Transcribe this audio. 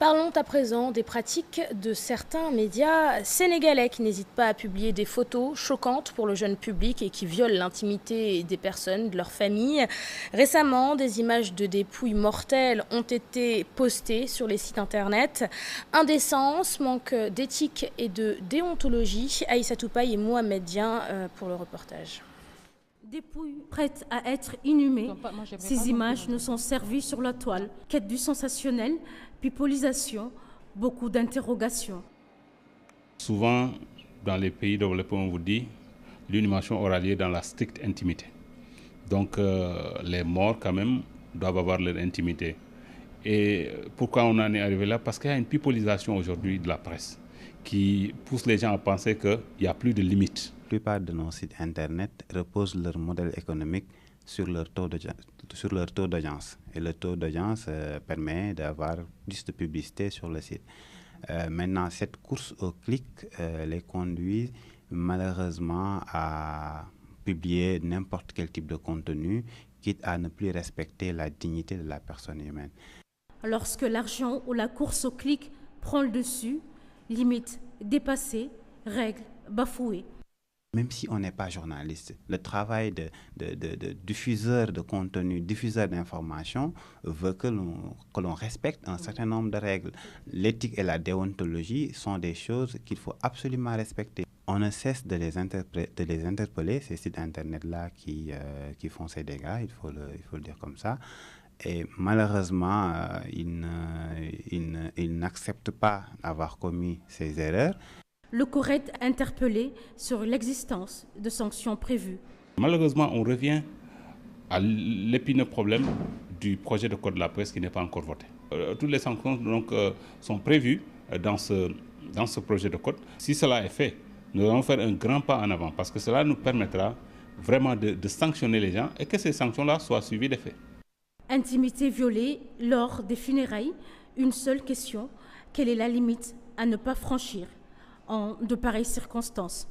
Parlons à présent des pratiques de certains médias sénégalais qui n'hésitent pas à publier des photos choquantes pour le jeune public et qui violent l'intimité des personnes, de leur famille. Récemment, des images de dépouilles mortelles ont été postées sur les sites internet. Indécence, manque d'éthique et de déontologie. Aïssatou Paye et Mohamed Dien pour le reportage. Dépouilles prêtes à être inhumées, ces images nous sont servies sur la toile. Quête du sensationnel, pipolisation, beaucoup d'interrogations. Souvent, dans les pays développés, on vous dit l'inhumation aura lieu dans la stricte intimité. Donc, les morts, quand même, doivent avoir leur intimité. Et pourquoi on en est arrivé là? Parce qu'il y a une pipolisation aujourd'hui de la presse qui pousse les gens à penser qu'il n'y a plus de limites. La plupart de nos sites internet reposent leur modèle économique sur leur taux d'audience. Et le taux d'audience permet d'avoir plus de publicité sur le site. Maintenant, cette course au clic les conduit malheureusement à publier n'importe quel type de contenu, quitte à ne plus respecter la dignité de la personne humaine. Lorsque l'argent ou la course au clic prend le dessus, limites dépassées, règles bafouées. Même si on n'est pas journaliste, le travail de diffuseur de contenu, diffuseur d'informations veut que l'on respecte un certain nombre de règles. L'éthique et la déontologie sont des choses qu'il faut absolument respecter. On ne cesse de les interpeller, ces sites internet-là qui font ces dégâts, il faut le dire comme ça. Et malheureusement, ils n'acceptent pas d'avoir commis ces erreurs. Le CORED interpellé sur l'existence de sanctions prévues. Malheureusement, on revient à l'épineux problème du projet de code de la presse qui n'est pas encore voté. Toutes les sanctions donc, sont prévues dans ce projet de code. Si cela est fait, nous allons faire un grand pas en avant parce que cela nous permettra vraiment de sanctionner les gens et que ces sanctions-là soient suivies des faits. Intimité violée lors des funérailles, une seule question, quelle est la limite à ne pas franchir en de pareilles circonstances?